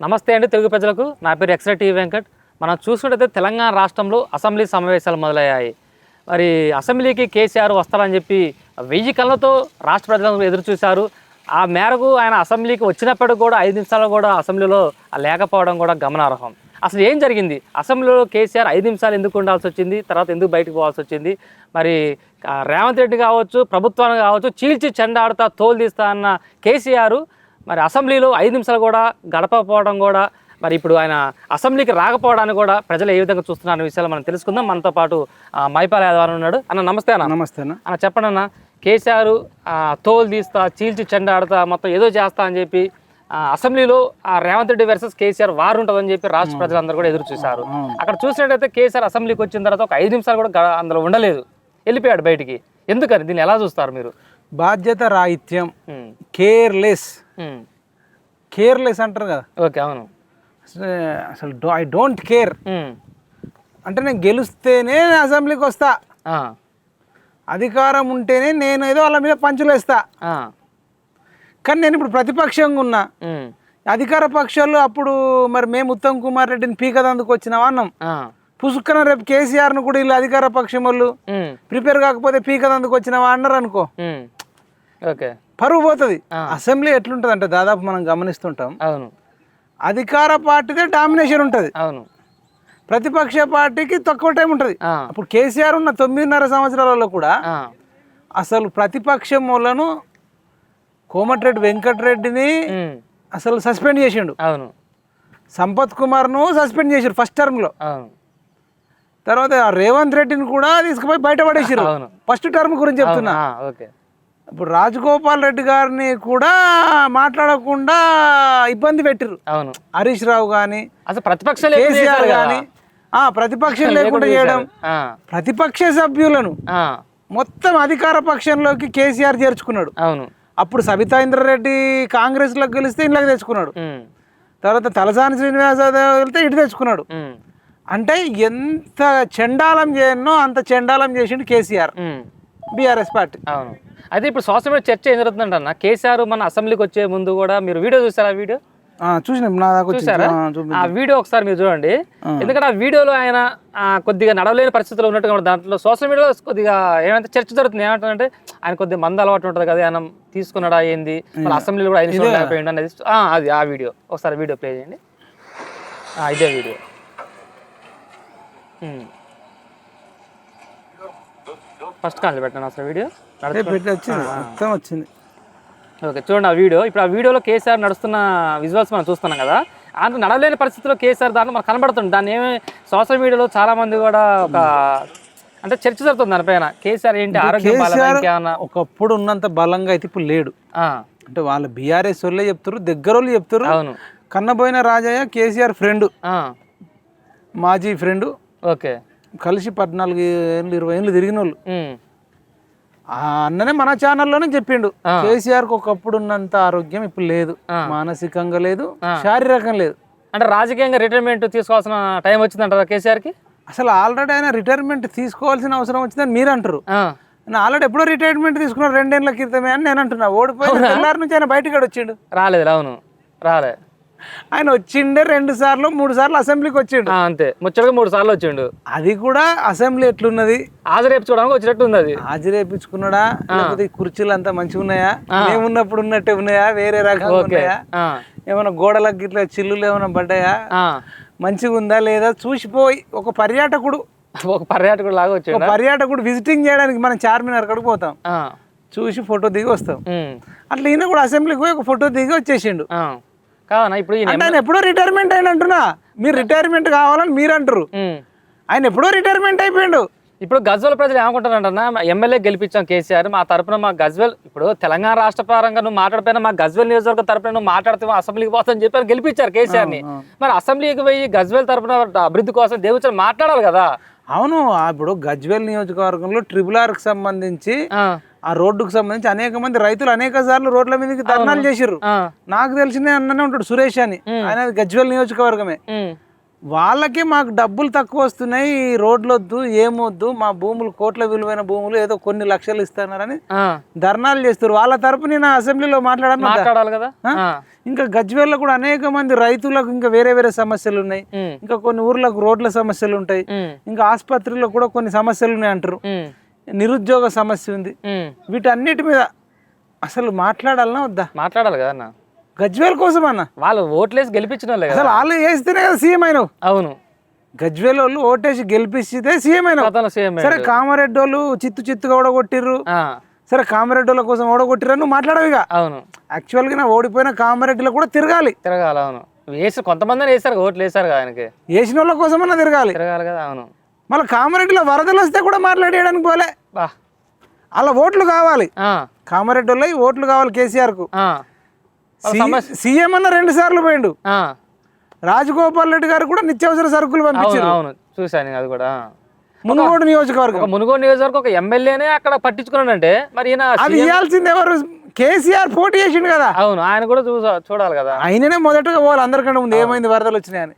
నమస్తే అండి తెలుగు ప్రజలకు. నా పేరు ఎక్స్ట్రా టీవీ వెంకట్. మనం చూసుకుంటే తెలంగాణ రాష్ట్రంలో అసెంబ్లీ సమావేశాలు మొదలయ్యాయి. మరి అసెంబ్లీకి కేసీఆర్ వస్తారని చెప్పి 1000 కళ్ళతో రాష్ట్ర ప్రజలందరూ ఎదురు చూశారు. ఆ మేరకు ఆయన అసెంబ్లీకి వచ్చినప్పటికి కూడా 5 నిమిషాలు కూడా అసెంబ్లీలో లేకపోవడం కూడా గమనార్హం. అసలు ఏం జరిగింది? అసెంబ్లీలో కేసీఆర్ 5 నిమిషాలు ఎందుకు ఉండాల్సి వచ్చింది? తర్వాత ఎందుకు బయటకు పోవాల్సి వచ్చింది? మరి రేవంత్ రెడ్డి కావచ్చు, ప్రభుత్వాన్ని కావచ్చు, చీల్చి చెండాడుతా తోలు తీస్తా అన్న కేసీఆర్ మరి అసెంబ్లీలో 5 నిమిషాలు కూడా గడపకపోవడం కూడా, మరి ఇప్పుడు ఆయన అసెంబ్లీకి రాకపోవడానికి కూడా ప్రజలు ఏ విధంగా చూస్తున్న విషయాలు మనం తెలుసుకుందాం. మనతో పాటు మైపాల్ యాదవ్ ఉన్నాడు. అన్న నమస్తే అన్న. నమస్తే అన్న. చెప్పండి అన్న, కేసీఆర్ తోలు తీస్తా, చీల్చి చెండాడుతా, మొత్తం ఏదో చేస్తా అని చెప్పి అసెంబ్లీలో రేవంత్ రెడ్డి వర్సెస్ కేసీఆర్ వారు ఉంటుందని చెప్పి రాష్ట్ర ప్రజలందరూ కూడా ఎదురు చూశారు. అక్కడ చూసినట్టయితే కేసీఆర్ అసెంబ్లీకి వచ్చిన తర్వాత ఒక 5 నిమిషాలు కూడా అందులో ఉండలేదు, వెళ్ళిపోయాడు బయటికి. ఎందుకని? దీన్ని ఎలా చూస్తారు మీరు? బాధ్యత రాహిత్యం, కేర్లెస్ అంటారు కదా. ఓకే, అవును. అసలు ఐ డోంట్ కేర్ అంటే నేను గెలుస్తేనే అసెంబ్లీకి వస్తా, అధికారం ఉంటేనే నేను ఏదో వాళ్ళ మీద పంచులు వేస్తా. కానీ నేను ఇప్పుడు ప్రతిపక్షంగా ఉన్నా, అధికార పక్షాలు అప్పుడు మరి మేము ఉత్తమ్ కుమార్ రెడ్డిని పీకదందుకు వచ్చినావా అన్నాం. పుసుక్కన రేపు కేసీఆర్ను కూడా వీళ్ళు అధికార పక్షం వాళ్ళు ప్రిపేర్ కాకపోతే పీకదందుకు వచ్చినావా అన్నారు అనుకో, పరువు పోతుంది. అసెంబ్లీ ఎట్లుంటది అంటే దాదాపు మనం గమనిస్తుంటాం, అధికార పార్టీదే డామినేషన్ ఉంటుంది, ప్రతిపక్ష పార్టీకి తక్కువ టైం ఉంటుంది. అప్పుడు కేసీఆర్ ఉన్న 9.5 సంవత్సరాలలో కూడా అసలు ప్రతిపక్షం వాళ్ళను కోమటిరెడ్డి వెంకటరెడ్డిని అసలు సస్పెండ్ చేసిండు, సంపత్ కుమార్ను సస్పెండ్ చేసారు ఫస్ట్ టర్మ్ లో. తర్వాత రేవంత్ రెడ్డిని కూడా తీసుకుపోయి బయటపడేసారు ఫస్ట్ టర్మ్ గురించి చెప్తున్నా. ఇప్పుడు రాజగోపాల్ రెడ్డి గారిని కూడా మాట్లాడకుండా ఇబ్బంది పెట్టిరు, హరీష్ రావు గాని అసలు కేసీఆర్ గాని ప్రతిపక్షం లేకుండా చేయడం, ప్రతిపక్ష సభ్యులను మొత్తం అధికార పక్షంలోకి కేసీఆర్ చేర్చుకున్నాడు. అప్పుడు సబితా ఇంద్రారెడ్డి కాంగ్రెస్ లోకి గెలిస్తే ఇంట్లోకి తెచ్చుకున్నాడు, తర్వాత తలసాని శ్రీనివాస్ వెళ్తే ఇటు తెచ్చుకున్నాడు. అంటే ఎంత చెండాలం చేయనో అంత చెండాలం చేసిండు కేసీఆర్, బీఆర్ఎస్ పార్టీ. అయితే ఇప్పుడు సోషల్ మీడియా చర్చ ఏం జరుగుతుందంట అన్న, కేసీఆర్ మన అసెంబ్లీకి వచ్చే ముందు కూడా మీరు వీడియో చూసారా? ఆ వీడియో చూసారా? ఆ వీడియో ఒకసారి మీరు చూడండి. ఎందుకంటే ఆ వీడియోలో ఆయన కొద్దిగా నడవలేని పరిస్థితుల్లో ఉన్నట్టుగా దాంట్లో సోషల్ మీడియాలో కొద్దిగా ఏమంటే చర్చ జరుగుతుంది. ఏమంటారంటే ఆయన కొద్దిగా మంద అలవాటు ఉంటుంది కదా, ఆయన తీసుకున్నాడా ఏంది, మన అసెంబ్లీలో కూడా 5 నిమిషాలు లేకపోయింది అనేది అది ఆ వీడియో. ఒకసారి వీడియో ప్లే చేయండి. ఇదే వీడియో. ఫస్ట్ కాల్ పెట్టాను అసలు వీడియో వచ్చింది. ఓకే, చూడండి ఆ వీడియో. ఇప్పుడు ఆ వీడియోలో కేసీఆర్ నడుస్తున్న విజువల్స్ మనం చూస్తున్నాం కదా. అంటే నడవలేని పరిస్థితిలో కేసీఆర్ దాంట్లో మనకు కనబడుతుంది. దాన్ని ఏమి సోషల్ మీడియాలో చాలా మంది కూడా ఒక అంటే చర్చ జరుగుతుంది దానిపైన. కేసీఆర్ ఏంటి ఆరోగ్యం ఒకప్పుడు ఉన్నంత బలంగా అయితే ఇప్పుడు లేడు. అంటే వాళ్ళ బీఆర్ఎస్ వాళ్ళే చెప్తారు, దగ్గర వాళ్ళు చెప్తారు. కన్నబోయిన రాజయ్య కేసీఆర్ ఫ్రెండ్, మాజీ ఫ్రెండ్. ఓకే, కలిసి 14 ఏళ్ళు 20 ఏళ్ళు తిరిగిన వాళ్ళు. అన్ననే మన ఛానల్లోనే చెప్పిండు, కేసీఆర్ కు ఒకప్పుడు ఉన్నంత ఆరోగ్యం ఇప్పుడు లేదు, మానసికంగా లేదు, శారీరకంగా లేదు. అంటే రాజకీయంగా రిటైర్మెంట్ తీసుకోవాల్సిన టైం వచ్చిందంటారా కేసీఆర్ కి? అసలు ఆల్రెడీ ఆయన రిటైర్మెంట్ తీసుకోవాల్సిన అవసరం వచ్చిందని మీరు అంటారు. ఆల్రెడీ ఎప్పుడో రిటైర్మెంట్ తీసుకున్నారు 2 ఏళ్ల క్రితమే అని నేను అంటున్నా. ఓడిపోయిన తెల్లారి నుంచి ఆయన బయటకు వచ్చిండు. రాలేదు. అవును, రాలే. ఆయన వచ్చిండే 2 సార్లు 3 సార్లు అసెంబ్లీకి వచ్చిండు, అంతే. ముచ్చటగా 3 సార్లు వచ్చిండు. అది కూడా అసెంబ్లీ ఎట్లున్నది హాజరేపించుకోవడానికి వచ్చినట్టు ఉంది. అది హాజరేపించుకున్నాడా, లేకపోతే కుర్చీలు అంతా మంచిగా ఉన్నాయా, మేమున్నప్పుడు ఉన్నట్టే ఉన్నాయా, వేరే రకంగా ఉన్నాయా, ఏమైనా గోడలకు ఇట్లా చిల్లులు ఏమైనా పడ్డాయా, మంచిగా ఉందా లేదా చూసిపోయి ఒక పర్యాటకుడు లాగా వచ్చి పర్యాటకుడు విజిటింగ్ చేయడానికి మనం చార్మినార్ కాడికి పోతాం, చూసి ఫోటో దిగి వస్తాం. అట్లా ఈయన కూడా అసెంబ్లీకి పోయి ఒక ఫోటో దిగి వచ్చేసిండు. ఇప్పుడు ఆయన ఎప్పుడో రిటైర్మెంట్ అయిన అంటున్నా, మీరు రిటైర్మెంట్ కావాలని మీరు అంటారు, ఆయన ఎప్పుడో రిటైర్మెంట్ అయిపోయిండు. ఇప్పుడు గజ్వేల్ ప్రజలు ఏమనుకుంటారంటన్నా, ఎమ్మెల్యే గెలిపించాం కేసీఆర్, మా తరపున మా గజ్వేల్, ఇప్పుడు తెలంగాణ రాష్ట్ర పరంగా నువ్వు మాట్లాడిపోయినా మా గజ్వేల్ నియోజకవర్గ తరపున నువ్వు మాట్లాడితే అసెంబ్లీకి పోతామని చెప్పి గెలిపించారు కేసీఆర్ ని. మరి అసెంబ్లీకి పోయి గజ్వేల్ తరపున అభివృద్ధి కోసం దేవుచారు మాట్లాడాలి కదా. అవును, ఇప్పుడు గజ్వేల్ నియోజకవర్గంలో RRR కి సంబంధించి ఆ రోడ్డుకు సంబంధించి అనేక మంది రైతులు అనేక సార్లు రోడ్ల మీదకి ధర్నాలు చేసిర్రు. నాకు తెలిసిందే అన్ననే ఉంటాడు సురేష్ అని, ఆయన గజ్వేల్ నియోజకవర్గమే. వాళ్ళకే మాకు డబ్బులు తక్కువ వస్తున్నాయి, రోడ్లు వద్దు ఏమొద్దు, మా భూములు కోట్ల విలువైన భూములు ఏదో కొన్ని లక్షలు ఇస్తున్నారని ధర్నాలు చేస్తారు. వాళ్ళ తరపు నేను అసెంబ్లీలో మాట్లాడాలి కదా. ఇంకా గజ్వేల్లో కూడా అనేక మంది రైతులకు ఇంకా వేరే వేరే సమస్యలు ఉన్నాయి, ఇంకా కొన్ని ఊర్లకు రోడ్ల సమస్యలు ఉంటాయి, ఇంకా ఆసుపత్రిలో కూడా కొన్ని సమస్యలు ఉన్నాయి అంటారు, నిరుద్యోగ సమస్య ఉంది. వీటన్నిటి మీద అసలు మాట్లాడాలన్నా వద్దా? మాట్లాడాలి కదా అన్న. గజ్వేల్ కోసం అన్న వాళ్ళు ఓట్లేసి గెలిపించిన వాళ్ళే కదా. అసలు వాళ్ళు వేస్తేనే కదా సీఎం అయినావు. అవును, గజ్వేల్ వాళ్ళు ఓటేసి గెలిపిస్తే సీఎం అయినావు. సరే కామారెడ్డి వాళ్ళు చిత్తుగా ఓడగొట్టిర్రు, సరే కామారెడ్డి వాళ్ళ కోసం ఓడగొట్టిర్రు నువ్వు మాట్లాడవిగా. అవును, యాక్చువల్ గా ఓడిపోయిన కామారెడ్డిలో కూడా తిరగాలి. అవును, కొంతమంది వేసారు ఓట్లు వేసారు కదా ఆయనకి, వేసిన వాళ్ళ కోసం అన్న తిరగాలి కదా. అవును, మళ్ళీ కామారెడ్డిలో వరదలు వస్తే కూడా మాట్లాడేయడానికి పోలే. అలా ఓట్లు కావాలి, కామారెడ్డి వాళ్ళ ఓట్లు కావాలి కేసీఆర్ కు. సీఎం అన్న 2 సార్లు పోయిండు. రాజగోపాల్ రెడ్డి గారు కూడా నిత్యావసర సరుకులు పంపించారు. అవును, చూసాను అది కూడా. మునుగోడు నియోజకవర్గం ఒక ఎమ్మెల్యేనే అక్కడ పట్టించుకున్నాడంటే మరి అది ఇవ్వాల్సింది ఎవరు? కేసీఆర్ పోటీ చేసిండు కదా. అవును, ఆయన కూడా చూడాలి కదా. ఆయననే మొదటగా పోవాలి అందరికంటే ముందు. ఏమైంది వరదలు వచ్చినాయని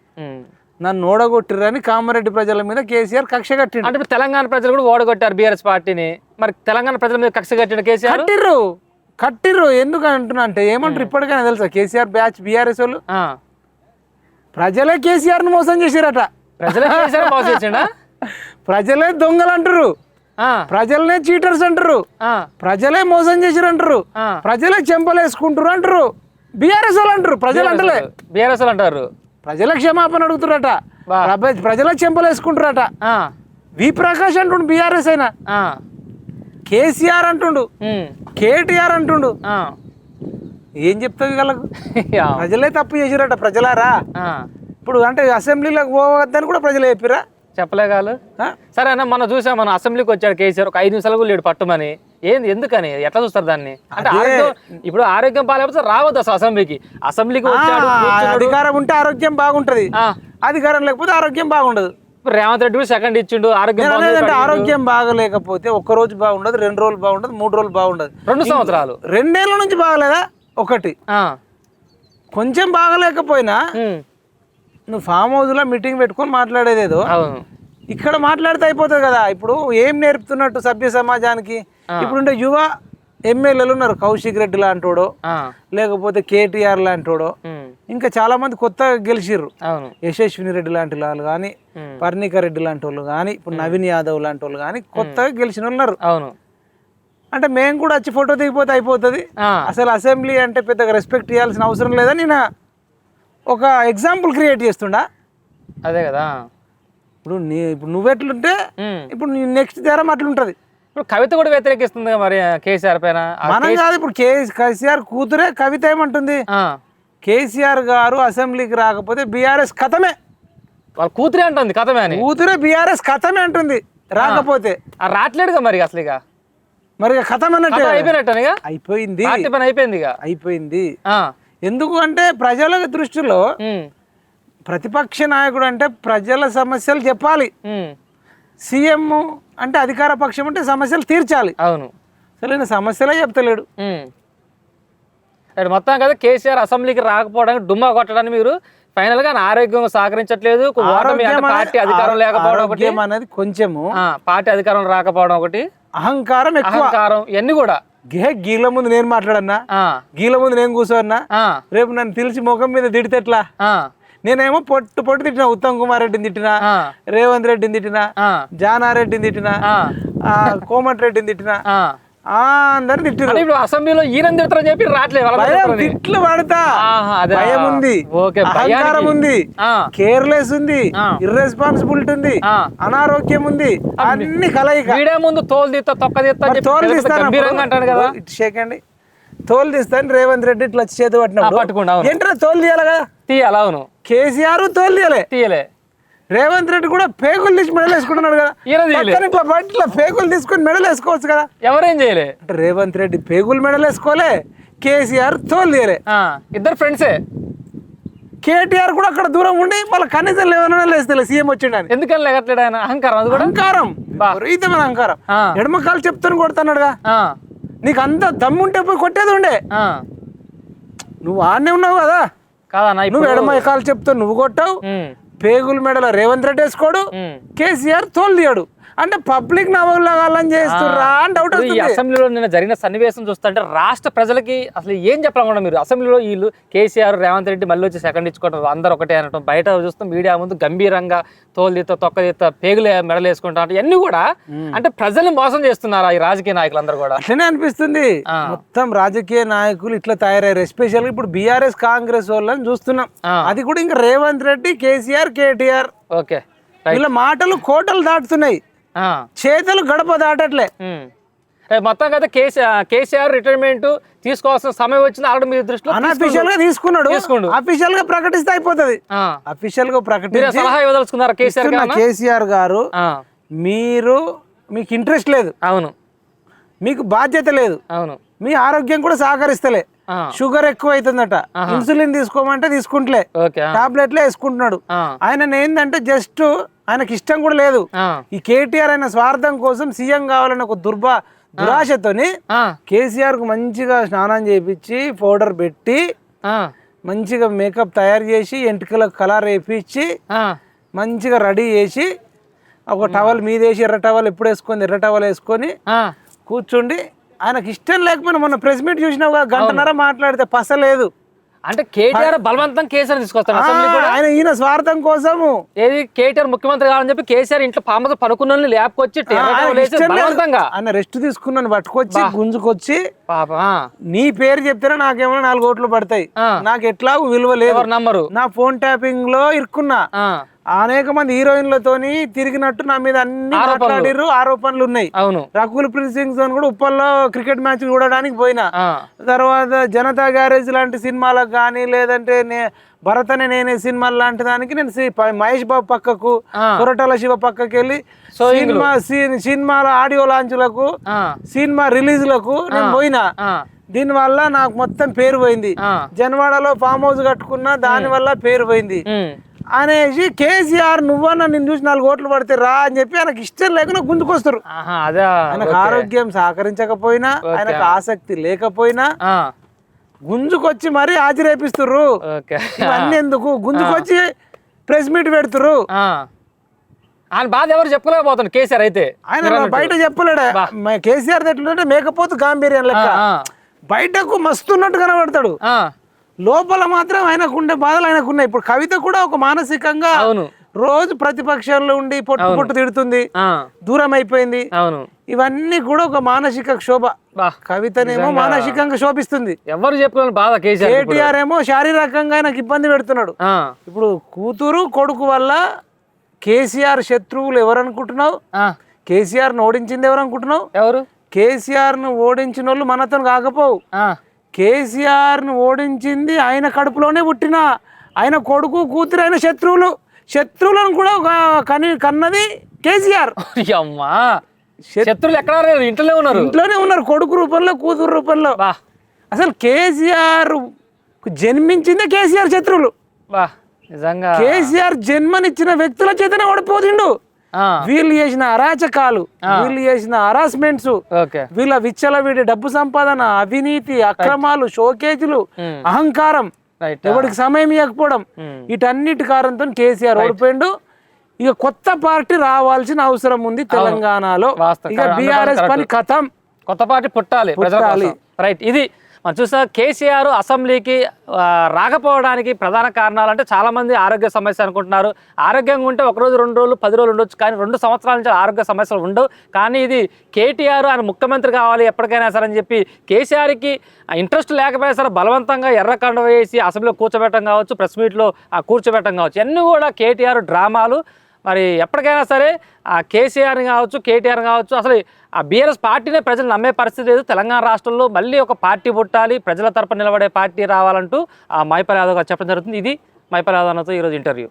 నన్ను ఓడగొట్టిరని కామారెడ్డి ప్రజల మీద కేసీఆర్ కక్ష కట్టిండు. అంటే తెలంగాణ ప్రజలు కూడా ఓడగొట్టారు బీఆర్ఎస్ పార్టీని, మరి తెలంగాణ ప్రజల మీద కక్ష కట్టిండు కేసీఆర్. కట్టిర్రు ఎందుకు అంటున్నా అంటే ఏమంటారు ఇప్పటికైనా తెలుసా? కేసీఆర్ బ్యాచ్ బీఆర్ఎస్ వాళ్ళు ప్రజలే కేసీఆర్ ను మోసం చేసిరట. ప్రజలే దొంగలు అంటారు, ప్రజలనే చీటర్స్ అంటారు, ప్రజలే మోసం చేసిరు అంటారు, ప్రజలే చెంపలేసుకుంటారు అంటారు. బీఆర్ఎస్ వాళ్ళు అంటారు, ప్రజలు అంటలే బీఆర్ఎస్ వాళ్ళు అంటారు. ప్రజల క్షమాపణ అడుగుతురట, ప్రజల చెంపలేసుకుంటారట. వి ప్రకాష్ అంటుండు బీఆర్ఎస్ అయినా, కేసీఆర్ అంటుండు, కేటీఆర్ అంటుండు. ఏం చెప్తావు వాళ్ళకు? ప్రజలే తప్పు చేసిరట. ప్రజలారా ఇప్పుడు అంటే అసెంబ్లీలోకి పోవద్దని కూడా ప్రజలు చెప్పిరా? చెప్పలే కాదు. సరే అన్న, మనం చూసాం, మన అసెంబ్లీకి వచ్చాడు కేసీఆర్, ఒక 5 నిమిషాలు కూడా లేడు పట్టుమని. ఏంది ఎందుకని ఎట్లా చూస్తారు దాన్ని? అంటే ఇప్పుడు ఆరోగ్యం బాగాలేకపోతే రావద్దు అసలు అసెంబ్లీకి వచ్చాడు. అధికారం ఉంటే ఆరోగ్యం బాగుంటది, అధికారం లేకపోతే ఆరోగ్యం బాగుండదు. రేవంత్ రెడ్డి సెకండ్ ఇచ్చిండు. ఆరోగ్యం బాగలేకపోతే 1 రోజు బాగుండదు, 2 రోజులు బాగుండదు, 3 రోజులు బాగుండదు, 2 సంవత్సరాలు 2 ఏళ్ళ నుంచి బాగలేదా? ఒకటి కొంచెం బాగలేకపోయినా నువ్వు ఫామ్ హౌస్ లో మీటింగ్ పెట్టుకొని మాట్లాడేదేదో ఇక్కడ మాట్లాడితే అయిపోతుంది కదా. ఇప్పుడు ఏం నేర్పుతున్నట్టు సభ్య సమాజానికి? ఇప్పుడుండే యువ ఎమ్మెల్యేలు ఉన్నారు, కౌశిక్ రెడ్డి లాంటోడో, లేకపోతే కేటీఆర్ లాంటోడో, ఇంకా చాలా మంది కొత్తగా గెలిచిర్రు. యశస్విని రెడ్డి లాంటి వాళ్ళు కానీ, పర్ణికా రెడ్డి లాంటి వాళ్ళు కానీ, ఇప్పుడు నవీన్ యాదవ్ లాంటి వాళ్ళు కానీ కొత్తగా గెలిచిన వాళ్ళు ఉన్నారు. అంటే మేము కూడా వచ్చి ఫోటో దిగిపోతే అయిపోతుంది. అసలు అసెంబ్లీ అంటే పెద్దగా రెస్పెక్ట్ ఇవ్వాల్సిన అవసరం లేదా? నేను ఒక ఎగ్జాంపుల్ క్రియేట్ చేస్తుండా. అదే కదా. ఇప్పుడు నువ్వెట్లుంటే ఇప్పుడు నెక్స్ట్ తరం అట్లుంటది. ఇప్పుడు కవిత కూడా వ్యతిరేకిస్తుంది మరి కేసీఆర్ పైన. మనం కాదు, ఇప్పుడు కేసీఆర్ కూతురే కవిత ఏమంటుంది? కేసీఆర్ గారు అసెంబ్లీకి రాకపోతే బీఆర్ఎస్ కథమే. వాళ్ళ కూతురే అంటుంది కథమే అని. కూతురే బీఆర్ఎస్ కథమే అంటుంది రాకపోతే. రావట్లేడుగా మరి అసలు ఇక. మరి కథం అన్నట్టు అయిపోయింది, అయిపోయింది. ఎందుకు అంటే ప్రజల దృష్టిలో ప్రతిపక్ష నాయకుడు అంటే ప్రజల సమస్యలు చెప్పాలి, సీఎం అంటే అధికార పక్షం అంటే సమస్యలు తీర్చాలి. అవును, అసలు సమస్యలే చెప్తలేడు. మొత్తం కదా కేసీఆర్ అసెంబ్లీకి రాకపోవడానికి డుమ్మా కొట్టడానికి మీరు ఫైనల్ గా ఆరోగ్యం సహకరించట్లేదు, పార్టీ అధికారం లేకపోవడం ఒకటి అనేది, కొంచెము పార్టీ అధికారం రాకపోవడం ఒకటి, అహంకారం ఇవన్నీ కూడా. గీల ముందు నేను మాట్లాడన్నా, గీల ముందు నేను కూర్చోన్నా, రేపు నన్ను తెలిసి ముఖం మీద తిడితేట్లా? నేనేమో పొట్టు తిట్టినా, ఉత్తమ్ కుమార్ రెడ్డిని తిట్టినా, రేవంత్ రెడ్డిని తిట్టినా, జానారెడ్డిని తిట్టినా, కోమటి రెడ్డిని తిట్టినా, అందరు తిట్టారు. ఇప్పుడు అసెంబ్లీలో ఈయన తిడతారని చెప్పి రావట్లేదు. తిట్లు పడతా, భయం ఉంది, అహంకారం ఉంది, కేర్లెస్ ఉంది, ఇర్రెస్పాన్సిబిలిటీ ఉంది, అనారోగ్యం ఉంది, అన్ని కలయిక. ముందు తోలు తీస్తా తొక్క తీస్తాను కదా, షేకండి తోలు తీస్తాను. రేవంత్ రెడ్డి ఇట్లా చేతి పట్టినప్పుడు ఏంటంటే తోలు తీయాలి కదా, తీయాలి. అవును, కేసీఆర్ తోలు తీయలే. రేవంత్ రెడ్డి కూడా పేగులు తీసి మెడలు వేసుకుంటున్నాడు కదా, ఇట్లా పేగులు తీసుకుని మెడలు వేసుకోవచ్చు కదా. ఎవరేం చేయలే అంటే రేవంత్ రెడ్డి పేగులు మెడలు వేసుకోలే, కేసీఆర్ తోలు తీయలే. ఇద్దరు ఫ్రెండ్సే. కేటీఆర్ కూడా అక్కడ దూరం ఉండి మళ్ళీ కనీసం లేవన లేస్తలే సీఎం వచ్చిండని. ఎందుకని లేగట్లేడు ఆయన? అహంకారం. అది కూడా అహంకారం, విపరీతమైన అహంకారం. ఎడమకాలు చెప్తాను కొడతాడుగా. నీకు అంత దమ్ముంటే పోయి కొట్టేది ఉండే. నువ్వు ఆడనే ఉన్నావు కదా, కాదన్నా. నువ్వు ఎడమ కాలు చెప్తావు, నువ్వు కొట్టావు. పేగుల మెడలో రేవంత్ రెడ్డి వేసుకోడు, కేసీఆర్ తోలు తీయడు. అంటే పబ్లిక్ నవ్వులాగాలని చేస్తుర్రా అని డౌట్ ఈ వస్తుంది. అసెంబ్లీలో నిన్న జరిగిన సన్నివేశం చూస్తుంటే రాష్ట్ర ప్రజలకి అసలు ఏం చెప్పాలనుకున్నా మీరు? అసెంబ్లీలో వీళ్ళు కేసీఆర్ రేవంత్ రెడ్డి మళ్ళీ వచ్చి సెకండ్ ఇచ్చుకోవడం, అందరూ ఒకటే అనటం, బయట చూస్తాం మీడియా ముందు గంభీరంగా తోలుదీత తొక్కదీత పేగులు మెడలు వేసుకుంటా ఇవన్నీ కూడా అంటే ప్రజల్ని మోసం చేస్తున్నారా ఈ రాజకీయ నాయకులందరూ కూడా? అట్లనే అనిపిస్తుంది. మొత్తం రాజకీయ నాయకులు ఇట్లా తయారయ్యారు. ఎస్పెషల్ ఇప్పుడు బీఆర్ఎస్ కాంగ్రెస్ వాళ్ళని చూస్తున్నాం. అది కూడా ఇంకా రేవంత్ రెడ్డి, కేసీఆర్, కేటీఆర్ ఓకే వీళ్ళ మాటలు కోటలు దాటుతున్నాయి, చేతులు గడప దాటట్లే. మొత్తం కదా కేసీఆర్ రిటైర్మెంట్ తీసుకోవాల్సిన సమయం వచ్చింది ఆల్రెడీ మీ దృష్టిలో అన్అఫీషియల్ గా తీసుకున్నాడు. అఫీషియల్ గా ప్రకటిస్తే అయిపోతుంది. అఫీషియల్ గా ప్రకటించి సలహా ఇవ్వదలుచుకున్నారు కేసీఆర్ గారు, మీకు ఇంట్రెస్ట్ లేదు, అవును, మీకు బాధ్యత లేదు, అవును, మీ ఆరోగ్యం కూడా సహకరిస్తలే, షుగర్ ఎక్కువ అవుతుందట, ఇన్సులిన్ తీసుకోమంటే తీసుకుంటలే, టాబ్లెట్లే వేసుకుంటున్నాడు. ఆయన ఏంటంటే జస్ట్ ఆయనకి ఇష్టం కూడా లేదు. ఈ కేటీఆర్ ఆయన స్వార్థం కోసం సీఎం కావాలని ఒక దురాశతోని కేసీఆర్ కు మంచిగా స్నానం చేయించి పౌడర్ పెట్టి మంచిగా మేకప్ తయారు చేసి ఎంటికలకు కలర్ వేయించి మంచిగా రెడీ చేసి ఒక టవల్ మీదేసి ఎర్ర టవల్ ఎప్పుడు వేసుకొని ఎర్ర టవల్ వేసుకొని కూర్చుండి ఆయనకి ఇష్టం లేకపోయినా మొన్న ప్రెస్ మీట్ చూసినావు గంటన్నర మాట్లాడితే పసలేదు. అంటే కేటీఆర్ బలవంతం కేసీఆర్ తీసుకొస్తాడు ఆయన ఈయన స్వార్థం కోసము. ఏది కేటీఆర్ ముఖ్యమంత్రి కావాలని చెప్పి కేసీఆర్ ఇంట్లో పామతో పనుకున్న లేపుకొచ్చి ఆయన రెస్ట్ తీసుకున్నాను పట్టుకొచ్చి గుంజుకొచ్చి నీ పేరు చెప్తేనే నాకేమో 4 ఓట్లు పడతాయి, నాకు ఎట్లా విలువ లేదు, నంబరు నా ఫోన్ ట్యాపింగ్ లో ఇరుక్కున్నా, అనేక మంది హీరోయిన్లతోని తిరిగినట్టు నా మీద అన్ని మాట్లాడిర్రు, ఆరోపణలు ఉన్నాయి. అవును, రకుల్ ప్రీత్ సింగ్ తో కూడా ఉప్పల్లో క్రికెట్ మ్యాచ్ చూడడానికి పోయినా, తర్వాత జనతా గ్యారేజ్ లాంటి సినిమాలకు కానీ లేదంటే భరత్ అనే నేనే సినిమాలు లాంటి దానికి నేను మహేష్ బాబు పక్కకు కొరటాల శివ పక్కకి వెళ్ళి సినిమాల ఆడియో లాంచ్లకు సినిమా రిలీజ్ లకు నేను పోయినా. దీని వల్ల నాకు మొత్తం పేరు పోయింది. జన్వాడలో ఫామ్ హౌస్ కట్టుకున్నా దాని వల్ల పేరు పోయింది అనేసి కేసీఆర్ నువ్వన్నా నిన్ను చూసి 4 ఓట్లు పడితే రా అని చెప్పి ఆయనకు ఇష్టం లేకుండా గుంజుకొస్తారు. ఆయనకు ఆరోగ్యం సహకరించకపోయినా ఆయనకు ఆసక్తి లేకపోయినా గుంజుకొచ్చి మరీ హాజరేపిస్తుర్రు. ఇవన్నీ ఎందుకు గుంజుకొచ్చి ప్రెస్ మీట్ పెడుతుర్రు. ఆయన బాధ ఎవరు చెప్పుకోలేకపోతాడు కేసీఆర్ అయితే. ఆయన బయట చెప్పలేడు. కేసీఆర్ ఎట్లుంటే మేకపోతే గాంభీర్యం లెక్క బయటకు మస్తున్నట్టు కనబడతాడు, లోపల మాత్రం ఆయనకుండే బాధలు ఆయనకున్నాయి. ఇప్పుడు కవిత కూడా ఒక మానసికంగా రోజు ప్రతిపక్షంలో ఉండి పొట్టు తిడుతుంది, దూరం అయిపోయింది. ఇవన్నీ కూడా ఒక మానసిక క్షోభ. కవితనేమో మానసికంగా శోభిస్తుంది, ఎవరు చెప్పుకోవాలి బాధ. కేటీఆర్ ఏమో శారీరకంగా ఆయనకు ఇబ్బంది పెడుతున్నాడు. ఇప్పుడు కూతురు కొడుకు వల్ల కేసీఆర్ శత్రువులు ఎవరు అనుకుంటున్నావు? కేసీఆర్ ను ఓడించింది ఎవరు అనుకుంటున్నావు? ఎవరు? కేసీఆర్ ను ఓడించిన వాళ్ళు మనతో కాకపోవు. కేసీఆర్ ను ఓడించింది ఆయన కడుపులోనే పుట్టిన ఆయన కొడుకు కూతురు అయిన శత్రువులను కూడా కన్నది కేసీఆర్. శత్రువులు ఎక్కడ ఇంట్లోనే ఉన్నారు, కొడుకు రూపంలో కూతురు రూపంలో. అసలు కేసీఆర్ జన్మించిందే కేసీఆర్ శత్రువులు. కేసీఆర్ జన్మనిచ్చిన వ్యక్తుల చేతనే ఓడిపోతుండు. వీళ్ళు చేసిన అరాచకాలు, వీళ్ళు చేసిన హరాస్మెంట్స్, వీళ్ళ విచ్చలవిడి డబ్బు సంపాదన, అవినీతి, అక్రమాలు, షోకేజీలు, అహంకారం, ఎవరికి సమయం ఇవ్వకపోవడం, వీటన్నిటి కారణంతో కేసీఆర్ ఓడిపోయిండు. ఇక కొత్త పార్టీ రావాల్సిన అవసరం ఉంది తెలంగాణలో. ఇక బీఆర్ఎస్ పని కథం, కొత్త పార్టీ పుట్టాలి. రైట్, ఇది మనం చూసా. కేసీఆర్ అసెంబ్లీకి రాకపోవడానికి ప్రధాన కారణాలు అంటే చాలామంది ఆరోగ్య సమస్య అనుకుంటున్నారు. ఆరోగ్యంగా ఉంటే 1 రోజు 2 రోజులు 10 రోజులు ఉండొచ్చు, కానీ 2 సంవత్సరాల నుంచి ఆరోగ్య సమస్యలు ఉండవు. కానీ ఇది కేటీఆర్ ఆయన ముఖ్యమంత్రి కావాలి ఎప్పటికైనా సరే అని చెప్పి కేసీఆర్కి ఇంట్రెస్ట్ లేకపోయినా సరే బలవంతంగా ఎర్రకండ వేసి అసెంబ్లీలో కూర్చోబెట్టడం కావచ్చు, ప్రెస్ మీట్లో కూర్చోబెట్టడం కావచ్చు, ఇవన్నీ కూడా కేటీఆర్ డ్రామాలు. మరి ఎప్పటికైనా సరే ఆ కేసీఆర్ని కావచ్చు, కేటీఆర్ కావచ్చు, అసలు ఆ బీఆర్ఎస్ పార్టీనే ప్రజలు నమ్మే పరిస్థితి లేదు. తెలంగాణ రాష్ట్రంలో మళ్ళీ ఒక పార్టీ పుట్టాలి, ప్రజల తరపున నిలబడే పార్టీ రావాలంటూ మైపాల్ యాదవ్ గారు చెప్పడం జరుగుతుంది. ఇది మైపాల్ యాదవ్ అన్నతో ఈరోజు ఇంటర్వ్యూ.